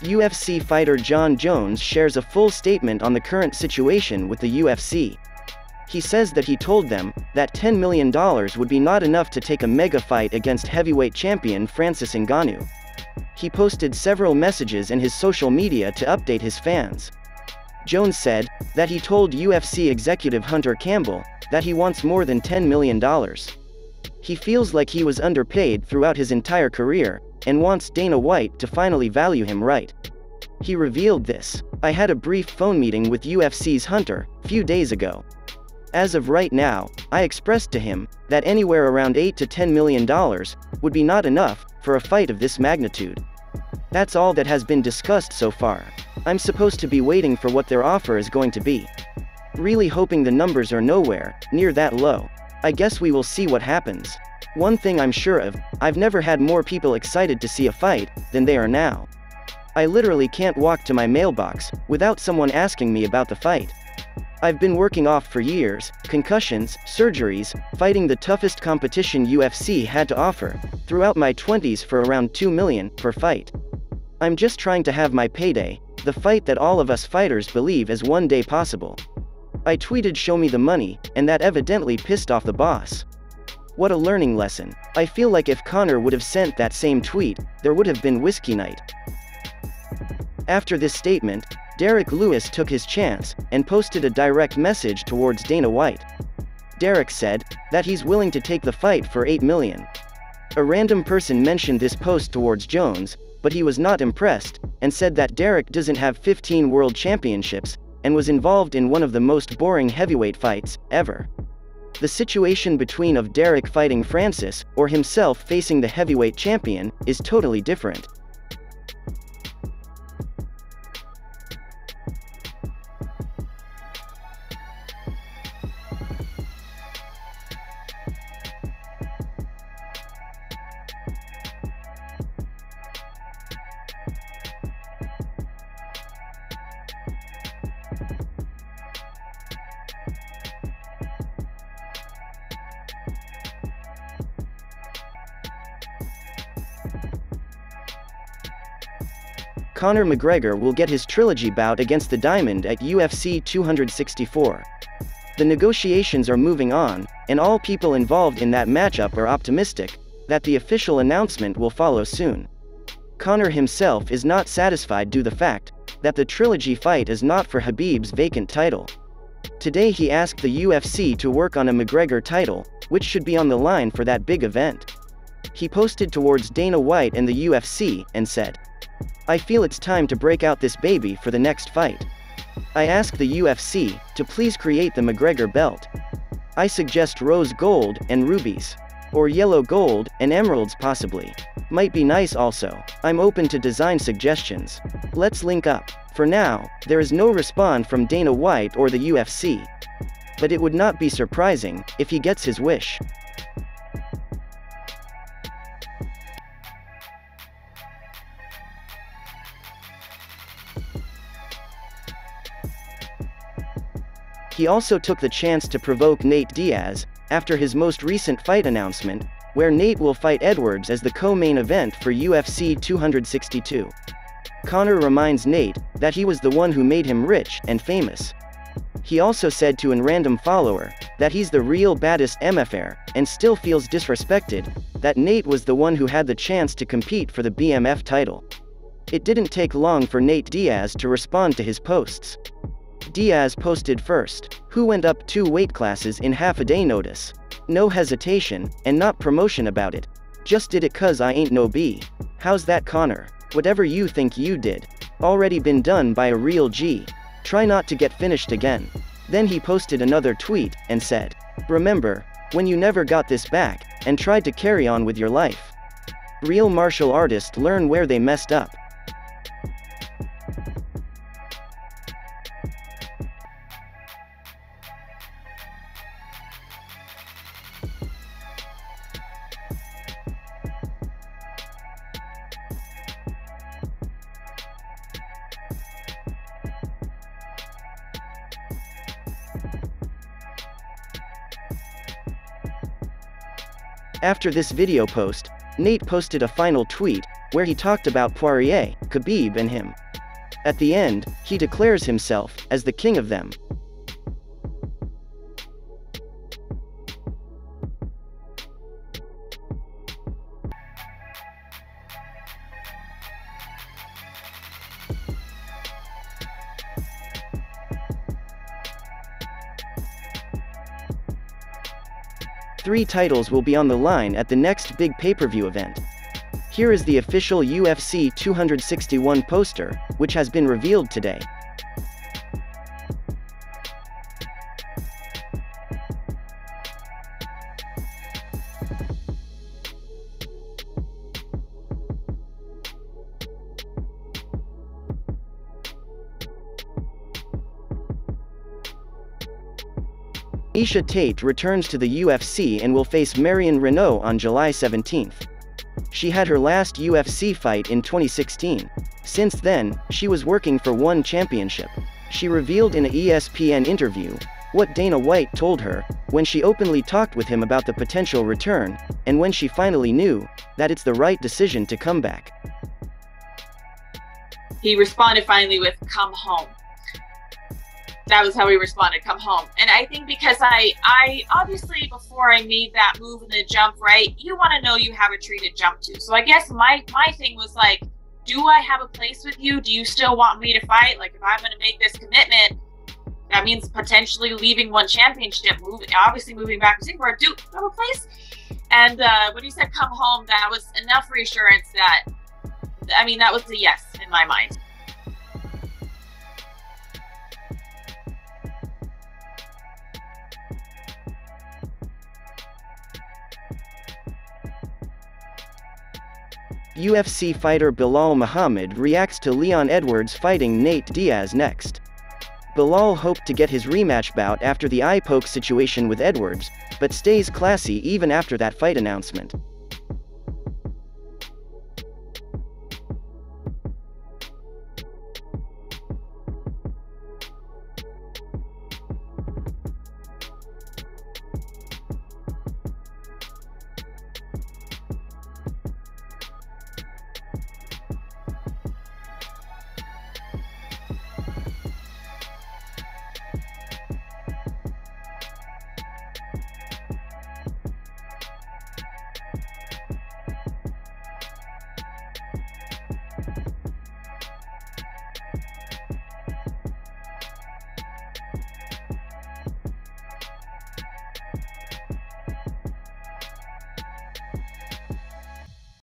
UFC fighter Jon Jones shares a full statement on the current situation with the UFC. He says that he told them that $10 million would be not enough to take a mega fight against heavyweight champion Francis Ngannou. He posted several messages in his social media to update his fans. Jones said that he told UFC executive Hunter Campbell that he wants more than $10 million. He feels like he was underpaid throughout his entire career, and wants Dana White to finally value him right. He revealed this: "I had a brief phone meeting with UFC's Hunter few days ago. As of right now, I expressed to him that anywhere around $8 to $10 million would be not enough for a fight of this magnitude. That's all that has been discussed so far. I'm supposed to be waiting for what their offer is going to be. Really hoping the numbers are nowhere near that low. I guess we will see what happens. One thing I'm sure of, I've never had more people excited to see a fight than they are now. I literally can't walk to my mailbox without someone asking me about the fight. I've been working off for years, concussions, surgeries, fighting the toughest competition UFC had to offer, throughout my 20s for around $2 million per fight. I'm just trying to have my payday, the fight that all of us fighters believe is one day possible." I tweeted, "Show me the money," and that evidently pissed off the boss. What a learning lesson. I feel like if Conor would have sent that same tweet, there would have been whiskey night. After this statement, Derek Lewis took his chance and posted a direct message towards Dana White. Derek said that he's willing to take the fight for $8 million. A random person mentioned this post towards Jones, but he was not impressed, and said that Derek doesn't have 15 world championships, and was involved in one of the most boring heavyweight fights ever. The situation between of Derek fighting Francis, or himself facing the heavyweight champion, is totally different. Conor McGregor will get his trilogy bout against the Diamond at UFC 264. The negotiations are moving on, and all people involved in that matchup are optimistic that the official announcement will follow soon. Conor himself is not satisfied due to the fact that the trilogy fight is not for Khabib's vacant title. Today he asked the UFC to work on a McGregor title, which should be on the line for that big event. He posted towards Dana White and the UFC, and said, "I feel it's time to break out this baby for the next fight. I ask the UFC to please create the McGregor belt. I suggest rose gold and rubies. Or yellow gold and emeralds possibly. Might be nice also. I'm open to design suggestions. Let's link up." For now, there is no response from Dana White or the UFC. But it would not be surprising if he gets his wish. He also took the chance to provoke Nate Diaz, after his most recent fight announcement, where Nate will fight Edwards as the co-main event for UFC 262. Conor reminds Nate that he was the one who made him rich and famous. He also said to a random follower that he's the real baddest MFR, and still feels disrespected that Nate was the one who had the chance to compete for the BMF title. It didn't take long for Nate Diaz to respond to his posts. Diaz posted first, "Who went up 2 weight classes in half a day notice. No hesitation, and not promotion about it. Just did it cause I ain't no B. How's that, Conor? Whatever you think you did. Already been done by a real G. Try not to get finished again." Then he posted another tweet, and said, "Remember when you never got this back, and tried to carry on with your life. Real martial artists learn where they messed up." After this video post, Nate posted a final tweet, where he talked about Poirier, Khabib and him. At the end, he declares himself as the king of them. Three titles will be on the line at the next big pay-per-view event. Here is the official UFC 261 poster, which has been revealed today. Miesha Tate returns to the UFC and will face Marion Reneau on July 17. She had her last UFC fight in 2016. Since then, she was working for ONE Championship. She revealed in an ESPN interview what Dana White told her when she openly talked with him about the potential return, and when she finally knew that it's the right decision to come back. He responded finally with, "Come home." That was how he responded, "Come home." And I think because I obviously, before I made that move in the jump, right, you want to know you have a tree to jump to. So I guess my thing was like, do I have a place with you? Do you still want me to fight? Like, if I'm going to make this commitment, that means potentially leaving ONE Championship, obviously moving back to Singapore. Do you have a place? And when he said come home, that was enough reassurance that, I mean, that was a yes in my mind. UFC fighter Bilal Muhammad reacts to Leon Edwards fighting Nate Diaz next. Bilal hoped to get his rematch bout after the eye poke situation with Edwards, but stays classy even after that fight announcement.